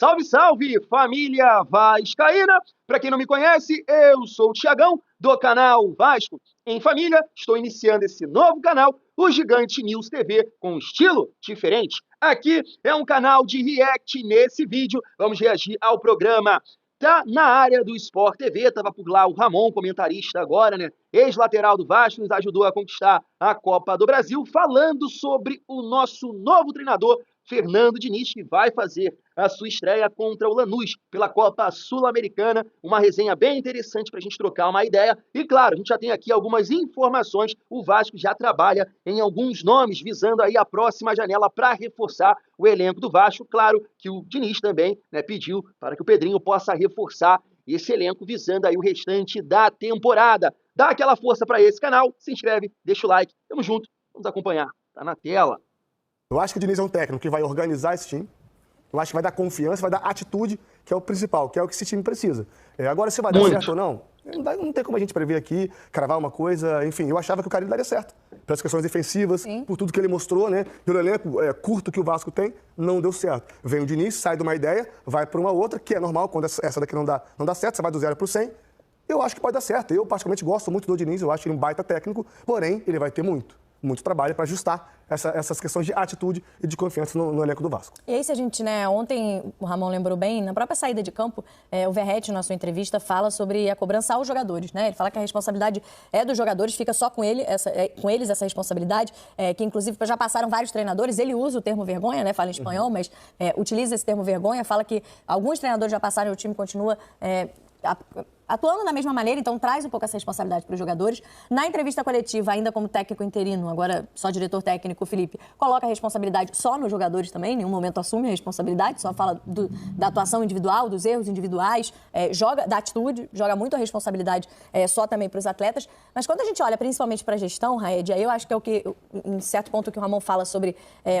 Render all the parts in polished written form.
Salve, salve, família vascaína! Para quem não me conhece, eu sou o Thiagão, do canal Vasco em Família. Estou iniciando esse novo canal, o Gigante News TV, com um estilo diferente. Aqui é um canal de react. Nesse vídeo, vamos reagir ao programa Tá na Área do Sport TV. Tava por lá o Ramon, comentarista agora, né? Ex-lateral do Vasco, nos ajudou a conquistar a Copa do Brasil, falando sobre o nosso novo treinador, Fernando Diniz, que vai fazer a sua estreia contra o Lanús pela Copa Sul-Americana. Uma resenha bem interessante para a gente trocar uma ideia. E claro, a gente já tem aqui algumas informações. O Vasco já trabalha em alguns nomes, visando aí a próxima janela para reforçar o elenco do Vasco. Claro que o Diniz também, né, pediu para que o Pedrinho possa reforçar esse elenco, visando aí o restante da temporada. Dá aquela força para esse canal, se inscreve, deixa o like. Tamo junto, vamos acompanhar. Tá na tela. Eu acho que o Diniz é um técnico que vai organizar esse time. Eu acho que vai dar confiança, vai dar atitude, que é o principal, que é o que esse time precisa. Agora, se vai dar certo ou não, não tem como a gente prever aqui, cravar uma coisa. Enfim, eu achava que o Carille daria certo. Pelas questões defensivas, por tudo que ele mostrou, né? Pelo elenco curto que o Vasco tem, não deu certo. Vem o Diniz, sai de uma ideia, vai para uma outra, que é normal, quando essa daqui não dá certo, você vai do 0 para o 100. Eu acho que pode dar certo. Eu, particularmente, gosto muito do Diniz, eu acho ele um baita técnico, porém, ele vai ter muito trabalho para ajustar essas questões de atitude e de confiança no elenco do Vasco. E aí, se a gente, né, ontem o Ramon lembrou bem, na própria saída de campo, o Verratti, na sua entrevista, fala sobre a cobrança aos jogadores, né? Ele fala que a responsabilidade é dos jogadores, fica só com eles essa responsabilidade, que inclusive já passaram vários treinadores, ele usa o termo vergonha, né? Fala em espanhol, mas utiliza esse termo vergonha, fala que alguns treinadores já passaram e o time continua atuando da mesma maneira, então traz um pouco essa responsabilidade para os jogadores. Na entrevista coletiva, ainda como técnico interino, agora só diretor técnico, o Felipe, coloca a responsabilidade só nos jogadores também, em nenhum momento assume a responsabilidade, só fala da atuação individual, dos erros individuais, da atitude, joga muito a responsabilidade só também para os atletas. Mas quando a gente olha principalmente para a gestão, Raed, aí eu acho que é o que, em certo ponto, que o Ramon fala sobre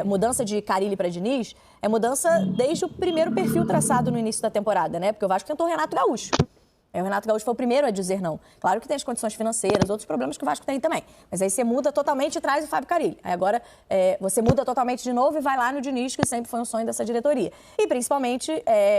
mudança de Carille para Diniz, é mudança desde o primeiro perfil traçado no início da temporada, né? Porque o Vasco tentou o Renato Gaúcho. O Renato Gaúcho foi o primeiro a dizer não. Claro que tem as condições financeiras, outros problemas que o Vasco tem também. Mas aí você muda totalmente e traz o Fábio Carille. Aí agora você muda totalmente de novo e vai lá no Diniz, que sempre foi um sonho dessa diretoria. E principalmente,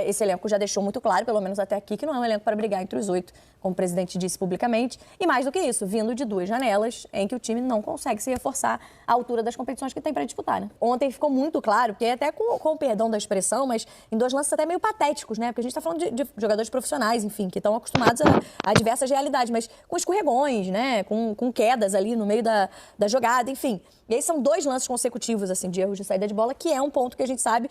esse elenco já deixou muito claro, pelo menos até aqui, que não é um elenco para brigar entre os 8, como o presidente disse publicamente. E mais do que isso, vindo de 2 janelas em que o time não consegue se reforçar à altura das competições que tem para disputar, né? Ontem ficou muito claro, porque até com o perdão da expressão, mas em 2 lances até meio patéticos, né? Porque a gente está falando de jogadores profissionais, enfim, que estão acostumados a diversas realidades, mas com escorregões, né? Com quedas ali no meio da jogada, enfim. E aí são 2 lances consecutivos, assim, de erros de saída de bola, que é um ponto que a gente sabe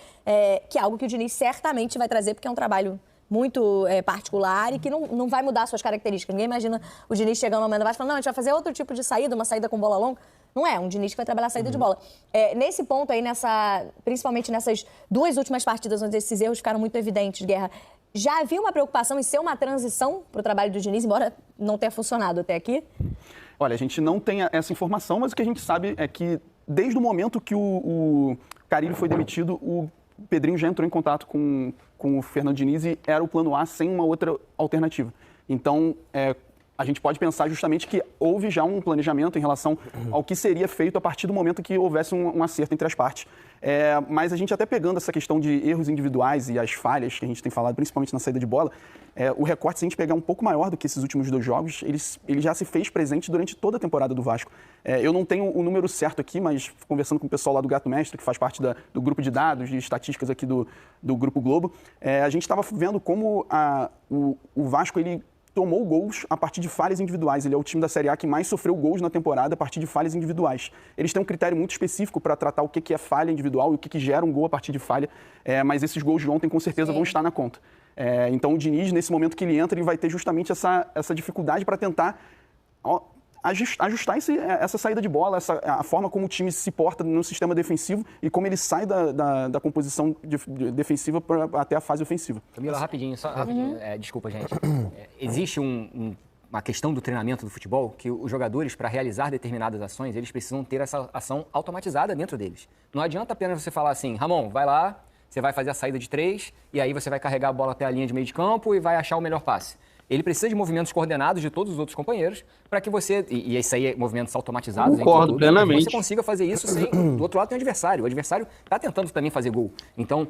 que é algo que o Diniz certamente vai trazer, porque é um trabalho muito particular e que não vai mudar suas características. Ninguém imagina o Diniz chegando no momento da Vasco e falando, não, a gente vai fazer outro tipo de saída, uma saída com bola longa. Não é um Diniz que vai trabalhar a saída de bola. Nesse ponto aí, principalmente nessas 2 últimas partidas onde esses erros ficaram muito evidentes, Guerra, já havia uma preocupação em ser uma transição para o trabalho do Diniz, embora não tenha funcionado até aqui? Olha, a gente não tem essa informação, mas o que a gente sabe é que desde o momento que o Carille foi demitido, o Pedrinho já entrou em contato com o Fernando Diniz e era o plano A sem uma outra alternativa. Então, a gente pode pensar justamente que houve já um planejamento em relação ao que seria feito a partir do momento que houvesse um acerto entre as partes. Mas a gente até pegando essa questão de erros individuais e as falhas que a gente tem falado, principalmente na saída de bola, o recorte, se a gente pegar um pouco maior do que esses últimos 2 jogos, ele já se fez presente durante toda a temporada do Vasco. Eu não tenho o número certo aqui, mas conversando com o pessoal lá do Gato Mestre, que faz parte do grupo de dados, de estatísticas aqui do Grupo Globo, a gente estava vendo como o Vasco, ele tomou gols a partir de falhas individuais. Ele é o time da Série A que mais sofreu gols na temporada a partir de falhas individuais. Eles têm um critério muito específico para tratar o que é falha individual e o que gera um gol a partir de falha, mas esses gols de ontem com certeza vão estar na conta. Então o Diniz, nesse momento que ele entra, ele vai ter justamente essa dificuldade para tentar ajustar essa saída de bola, a forma como o time se porta no sistema defensivo e como ele sai da composição defensiva até a fase ofensiva. Camila, rapidinho. Desculpa, gente. Existe uma questão do treinamento do futebol que os jogadores, para realizar determinadas ações, eles precisam ter essa ação automatizada dentro deles. Não adianta apenas você falar assim, Ramon, vai lá, você vai fazer a saída de 3 e aí você vai carregar a bola até a linha de meio de campo e vai achar o melhor passe. Ele precisa de movimentos coordenados de todos os outros companheiros para que você, e isso aí é movimentos automatizados, Concordo plenamente. você consiga fazer isso sem... Do outro lado tem o adversário. O adversário está tentando também fazer gol. Então,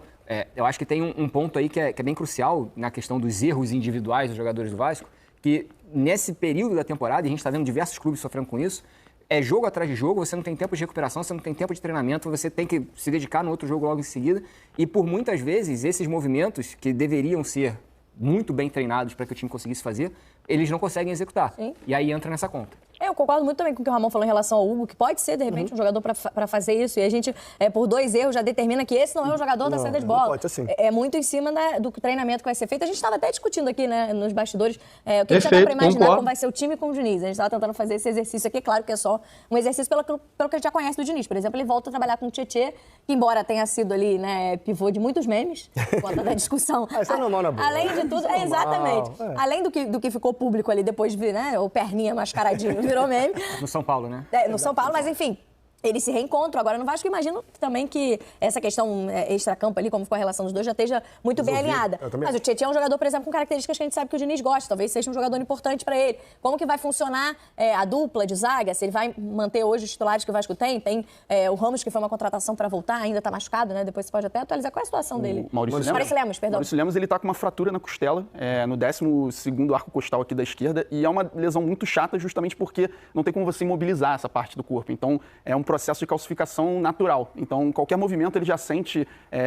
eu acho que tem um ponto aí que é bem crucial na questão dos erros individuais dos jogadores do Vasco, que nesse período da temporada, e a gente está vendo diversos clubes sofrendo com isso, é jogo atrás de jogo, você não tem tempo de recuperação, você não tem tempo de treinamento, você tem que se dedicar no outro jogo logo em seguida. E por muitas vezes, esses movimentos que deveriam ser muito bem treinados para que o time conseguisse fazer, eles não conseguem executar. Sim. E aí entra nessa conta. Eu concordo muito também com o que o Ramon falou em relação ao Hugo, que pode ser, de repente, um jogador para fazer isso. E a gente, por 2 erros, já determina que esse não é o jogador da saída de bola. Pode ser assim. É muito em cima do treinamento que vai ser feito. A gente estava até discutindo aqui, né, nos bastidores, o que já dá para imaginar como vai ser o time com o Diniz. A gente estava tentando fazer esse exercício aqui. Claro que é só um exercício pelo que a gente já conhece do Diniz. Por exemplo, ele volta a trabalhar com o Tietê, que embora tenha sido ali, né, pivô de muitos memes, por conta da discussão. Isso é normal na boa. Além de tudo, exatamente. Além do que ficou público ali depois, né, o perninha mascaradinho virou meme. No São Paulo, né? No São Paulo, mas enfim, eles se reencontram. Agora no Vasco, imagino também que essa questão extracampo ali, como ficou a relação dos dois, já esteja muito bem alinhada. Mas o Tietchan é um jogador, por exemplo, com características que a gente sabe que o Diniz gosta. Talvez seja um jogador importante para ele. Como que vai funcionar a dupla de zaga? Se ele vai manter hoje os titulares que o Vasco tem? Tem o Ramos, que foi uma contratação para voltar, ainda está machucado, né? Depois você pode até atualizar. Qual é a situação dele? Maurício Lemos, perdão. Maurício Lemos, ele tá com uma fratura na costela, no 12º arco costal aqui da esquerda, e é uma lesão muito chata justamente porque não tem como você imobilizar essa parte do corpo. Então, é um processo de calcificação natural. Então, qualquer movimento ele já sente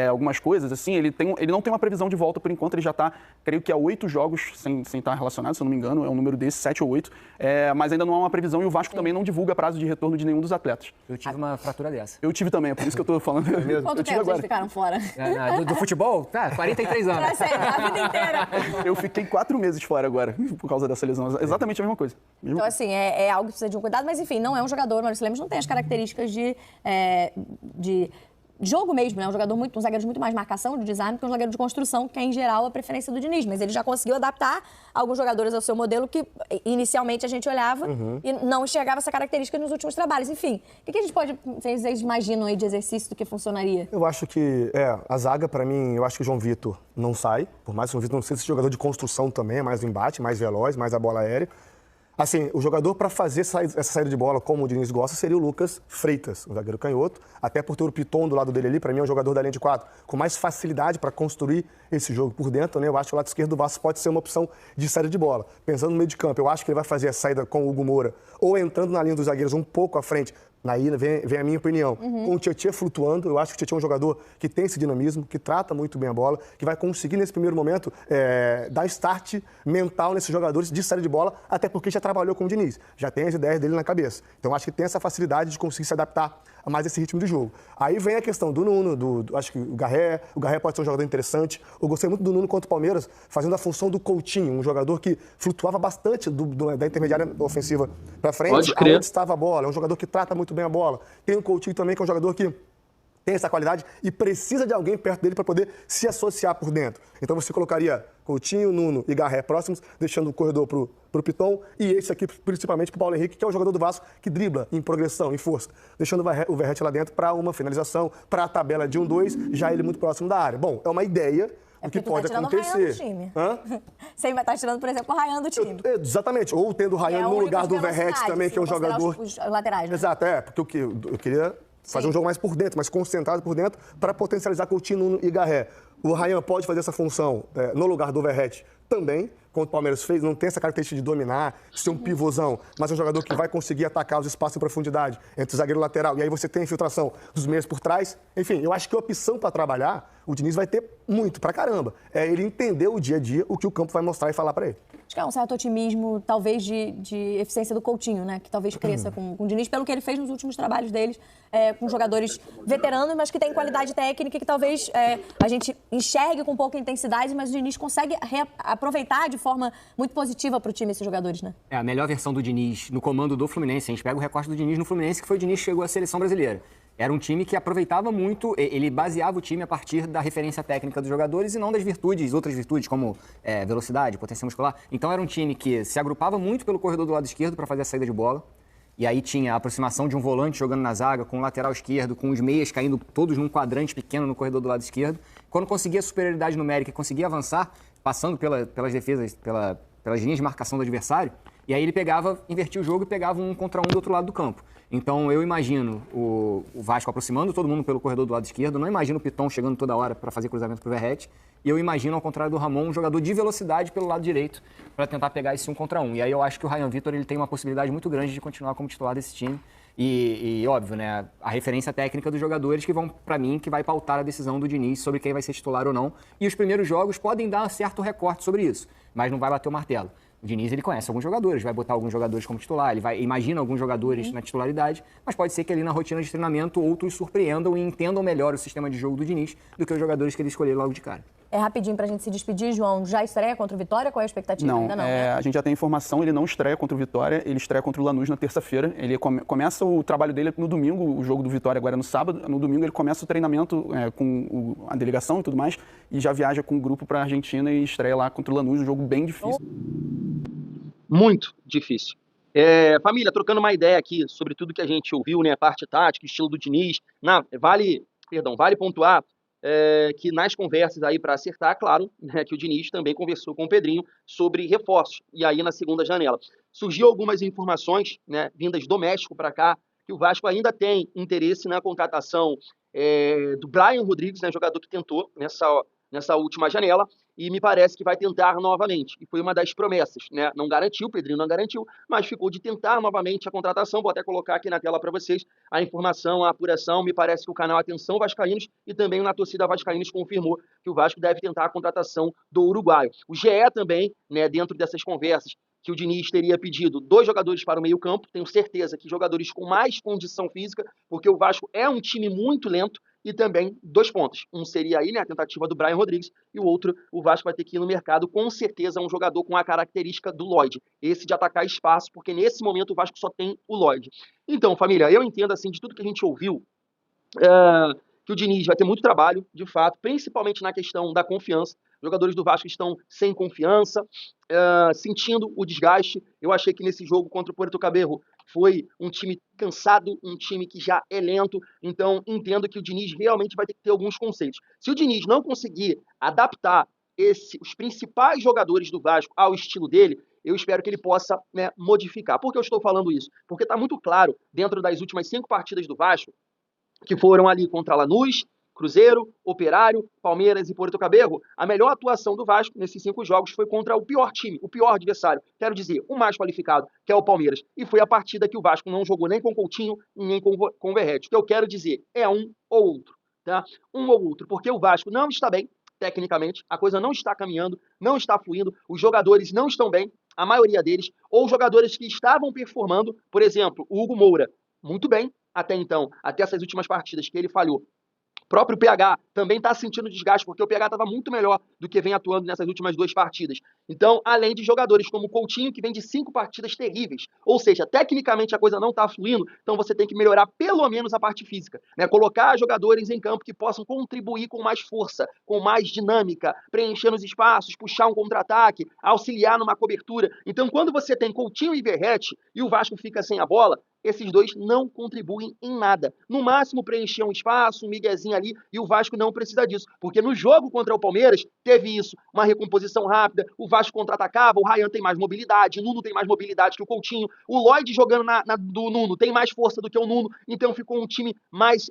algumas coisas, assim, ele não tem uma previsão de volta por enquanto, ele já está, creio que há 8 jogos sem estar relacionado, se eu não me engano, é um número desse, 7 ou 8, mas ainda não há uma previsão e o Vasco também não divulga prazo de retorno de nenhum dos atletas. Eu tive uma fratura dessa. Eu tive também, é por isso que eu estou falando. Quanto tempo vocês ficaram fora? Do futebol? 43 anos. É sério, a vida inteira. Eu fiquei 4 meses fora agora, por causa dessa lesão. Exatamente a mesma coisa. Então, assim, é algo que precisa de um cuidado, mas enfim, não é um jogador, o Maurício Lemos não tem as características de jogo mesmo, né? Um zagueiro de muito mais marcação, de desarme, que um zagueiro de construção, que é, em geral, a preferência do Diniz. Mas ele já conseguiu adaptar alguns jogadores ao seu modelo que, inicialmente, a gente olhava e não enxergava essa característica nos últimos trabalhos. Enfim, o que a gente pode... Vocês imaginam aí de exercício do que funcionaria? Eu acho que, a zaga, pra mim, eu acho que o João Vitor não sai. Por mais que o João Vitor não seja esse jogador de construção também, é mais o embate, mais veloz, mais a bola aérea. Assim, o jogador para fazer essa saída de bola, como o Diniz gosta, seria o Lucas Freitas, um zagueiro canhoto. Até por ter o Piton do lado dele ali, para mim é um jogador da linha de 4, com mais facilidade para construir esse jogo por dentro, né? Eu acho que o lado esquerdo do Vasco pode ser uma opção de saída de bola. Pensando no meio de campo, eu acho que ele vai fazer a saída com o Hugo Moura, ou entrando na linha dos zagueiros um pouco à frente. Aí vem a minha opinião. Com o Tietchan flutuando, eu acho que o Tietchan é um jogador que tem esse dinamismo, que trata muito bem a bola, que vai conseguir, nesse primeiro momento, dar start mental nesses jogadores de saída de bola, até porque já trabalhou com o Diniz, já tem as ideias dele na cabeça. Então, acho que tem essa facilidade de conseguir se adaptar a mais esse ritmo de jogo. Aí vem a questão do Nuno, acho que o Garré pode ser um jogador interessante. Eu gostei muito do Nuno contra o Palmeiras, fazendo a função do Coutinho, um jogador que flutuava bastante da intermediária ofensiva para frente, aonde estava a bola. É um jogador que trata muito bem a bola. Tem o Coutinho também, que é um jogador que tem essa qualidade e precisa de alguém perto dele para poder se associar por dentro. Então você colocaria Coutinho, Nuno e Garré próximos, deixando o corredor pro Piton e esse aqui principalmente pro Paulo Henrique, que é o jogador do Vasco que dribla em progressão, em força, deixando o Verratti lá dentro para uma finalização, para a tabela de 1-2, já ele muito próximo da área. Bom, é uma ideia do que pode acontecer. Você vai estar tirando, por exemplo, o Ryan do time. Exatamente, ou tendo o Ryan no lugar do Verratti também, que é um jogador... Os laterais, né? Exato, porque eu queria fazer um jogo mais por dentro, mais concentrado por dentro, para potencializar Coutinho, Nuno e Garré. O Ryan pode fazer essa função no lugar do Verratti também, como o Palmeiras fez, não tem essa característica de dominar, de ser um pivôzão, mas é um jogador que vai conseguir atacar os espaços em profundidade entre o zagueiro e o lateral, e aí você tem a infiltração dos meias por trás. Enfim, eu acho que a opção para trabalhar, o Diniz vai ter muito pra caramba. É ele entender o dia a dia, o que o campo vai mostrar e falar para ele. Acho que é um certo otimismo, talvez, de eficiência do Coutinho, né? Que talvez cresça com o Diniz, pelo que ele fez nos últimos trabalhos deles, com jogadores veteranos, mas que têm qualidade técnica, que talvez a gente enxergue com pouca intensidade, mas o Diniz consegue aproveitar de forma muito positiva para o time esses jogadores, né? É a melhor versão do Diniz no comando do Fluminense. A gente pega o recorte do Diniz no Fluminense, que foi o Diniz que chegou à seleção brasileira. Era um time que aproveitava muito, ele baseava o time a partir da referência técnica dos jogadores e não das virtudes, outras virtudes como velocidade, potência muscular. Então era um time que se agrupava muito pelo corredor do lado esquerdo para fazer a saída de bola. E aí tinha a aproximação de um volante jogando na zaga, com o lateral esquerdo, com os meias caindo todos num quadrante pequeno no corredor do lado esquerdo. Quando conseguia superioridade numérica e conseguia avançar, passando pelas defesas, pelas linhas de marcação do adversário, e aí ele invertia o jogo e pegava um contra um do outro lado do campo. Então eu imagino o Vasco aproximando todo mundo pelo corredor do lado esquerdo, não imagino o Piton chegando toda hora para fazer cruzamento pro Verratti, e eu imagino, ao contrário do Ramon, um jogador de velocidade pelo lado direito para tentar pegar esse 1 contra 1. E aí eu acho que o Ryan Vitor ele tem uma possibilidade muito grande de continuar como titular desse time. E óbvio, né, a referência técnica dos jogadores que vão, para mim, que vai pautar a decisão do Diniz sobre quem vai ser titular ou não. E os primeiros jogos podem dar certo recorte sobre isso, mas não vai bater o martelo. O Diniz, ele conhece alguns jogadores, vai botar alguns jogadores como titular, imagina alguns jogadores na titularidade, mas pode ser que ali na rotina de treinamento outros surpreendam e entendam melhor o sistema de jogo do Diniz do que os jogadores que ele escolheu logo de cara. Rapidinho pra gente se despedir, João, já estreia contra o Vitória? Qual é a expectativa? Não, ainda não, né? A gente já tem informação, ele não estreia contra o Vitória, ele estreia contra o Lanús na terça-feira. Ele começa o trabalho dele no domingo, o jogo do Vitória agora é no sábado. No domingo ele começa o treinamento com a delegação e tudo mais, e já viaja com o grupo para a Argentina e estreia lá contra o Lanús, um jogo bem difícil. Muito difícil. Família, trocando uma ideia aqui sobre tudo que a gente ouviu, né? A parte tática, estilo do Diniz. Vale pontuar que nas conversas aí para acertar, claro, né, que o Diniz também conversou com o Pedrinho sobre reforços. E aí na segunda janela surgiu algumas informações, né, vindas do México para cá, que o Vasco ainda tem interesse na contratação do Brian Rodrigues, né, jogador que tentou nessa última janela, e me parece que vai tentar novamente. E foi uma das promessas, né? Não garantiu, o Pedrinho não garantiu, mas ficou de tentar novamente a contratação. Vou até colocar aqui na tela para vocês a informação, a apuração. Me parece que o canal Atenção Vascaínos e também na torcida Vascaínos confirmou que o Vasco deve tentar a contratação do uruguaio. O GE também, né, dentro dessas conversas, que o Diniz teria pedido 2 jogadores para o meio-campo. Tenho certeza que jogadores com mais condição física, porque o Vasco é um time muito lento, e também 2 pontos. Um seria aí, né, a tentativa do Brian Rodrigues, e o outro, o Vasco vai ter que ir no mercado, com certeza, um jogador com a característica do Lloyd. Esse de atacar espaço, porque nesse momento o Vasco só tem o Lloyd. Então, família, eu entendo, assim, de tudo que a gente ouviu, que o Diniz vai ter muito trabalho, de fato, principalmente na questão da confiança. Os jogadores do Vasco estão sem confiança, sentindo o desgaste. Eu achei que nesse jogo contra o Puerto Cabello foi um time cansado, um time que já é lento. Então, entendo que o Diniz realmente vai ter que ter alguns conceitos. Se o Diniz não conseguir adaptar os principais jogadores do Vasco ao estilo dele, eu espero que ele possa, né, modificar. Por que eu estou falando isso? Porque está muito claro, dentro das últimas 5 partidas do Vasco, que foram ali contra Lanús, Cruzeiro, Operário, Palmeiras e Puerto Cabello, a melhor atuação do Vasco nesses 5 jogos foi contra o pior time, o pior adversário, quero dizer, o mais qualificado, que é o Palmeiras. E foi a partida que o Vasco não jogou nem com Coutinho, nem com o Verratti. O que eu quero dizer é um ou outro, tá? Um ou outro, porque o Vasco não está bem, tecnicamente, a coisa não está caminhando, não está fluindo, os jogadores não estão bem, a maioria deles, ou jogadores que estavam performando, por exemplo, o Hugo Moura, muito bem, até então, até essas últimas partidas que ele falhou. O próprio PH também está sentindo desgaste, porque o PH estava muito melhor do que vem atuando nessas últimas 2 partidas. Então, além de jogadores como o Coutinho, que vem de 5 partidas terríveis. Ou seja, tecnicamente a coisa não está fluindo, então você tem que melhorar pelo menos a parte física, né? Colocar jogadores em campo que possam contribuir com mais força, com mais dinâmica, preenchendo os espaços, puxar um contra-ataque, auxiliar numa cobertura. Então, quando você tem Coutinho e Verratti e o Vasco fica sem a bola, esses 2 não contribuem em nada. No máximo, preencher um espaço, um miguezinho ali, e o Vasco não precisa disso. Porque no jogo contra o Palmeiras, teve isso, uma recomposição rápida, o Vasco contra-atacava, o Ryan tem mais mobilidade, o Nuno tem mais mobilidade que o Coutinho, o Lloyd jogando do Nuno tem mais força do que o Nuno, então ficou um time mais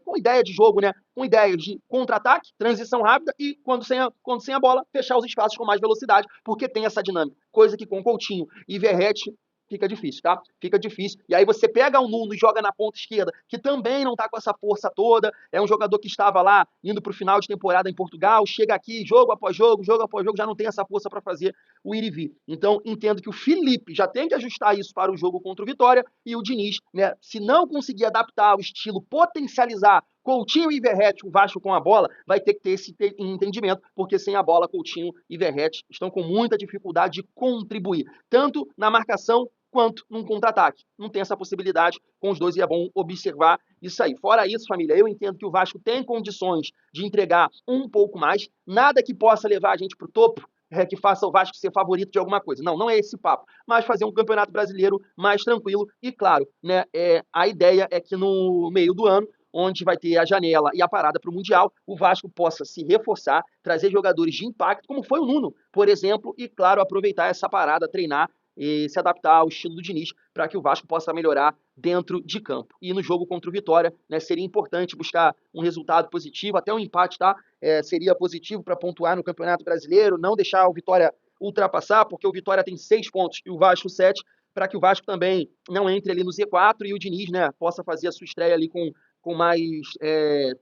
com ideia de jogo, né? Com ideia de contra-ataque, transição rápida e, quando sem a bola, fechar os espaços com mais velocidade, porque tem essa dinâmica. Coisa que com Coutinho e Verratti fica difícil, tá? Fica difícil. E aí você pega o Nuno e joga na ponta esquerda, que também não tá com essa força toda, é um jogador que estava lá indo pro final de temporada em Portugal, chega aqui, jogo após jogo, já não tem essa força para fazer o ir e vir. Então, entendo que o Felipe já tem que ajustar isso para o jogo contra o Vitória, e o Diniz, né, se não conseguir adaptar o estilo, potencializar Coutinho e Verratti, o Vasco com a bola, vai ter que ter esse entendimento, porque sem a bola, Coutinho e Verratti estão com muita dificuldade de contribuir, tanto na marcação quanto num contra-ataque. Não tem essa possibilidade com os 2 e é bom observar isso aí. Fora isso, família, eu entendo que o Vasco tem condições de entregar um pouco mais, nada que possa levar a gente para o topo, que faça o Vasco ser favorito de alguma coisa. Não é esse papo. Mas fazer um campeonato brasileiro mais tranquilo e, claro, né, a ideia é que no meio do ano onde vai ter a janela e a parada para o Mundial, o Vasco possa se reforçar, trazer jogadores de impacto, como foi o Nuno, por exemplo, e, claro, aproveitar essa parada, treinar e se adaptar ao estilo do Diniz para que o Vasco possa melhorar dentro de campo. E no jogo contra o Vitória, né, seria importante buscar um resultado positivo, até um empate, tá? Seria positivo para pontuar no Campeonato Brasileiro, não deixar o Vitória ultrapassar, porque o Vitória tem 6 pontos e o Vasco 7, para que o Vasco também não entre ali no Z4 e o Diniz, né, possa fazer a sua estreia ali com mais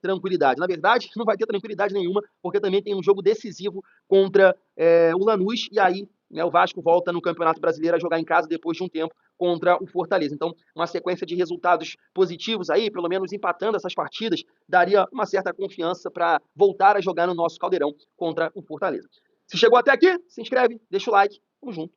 tranquilidade. Na verdade, não vai ter tranquilidade nenhuma, porque também tem um jogo decisivo contra o Lanús, e aí, né, o Vasco volta no Campeonato Brasileiro a jogar em casa depois de um tempo contra o Fortaleza. Então, uma sequência de resultados positivos aí, pelo menos empatando essas partidas, daria uma certa confiança para voltar a jogar no nosso Caldeirão contra o Fortaleza. Se chegou até aqui, se inscreve, deixa o like, tamo junto.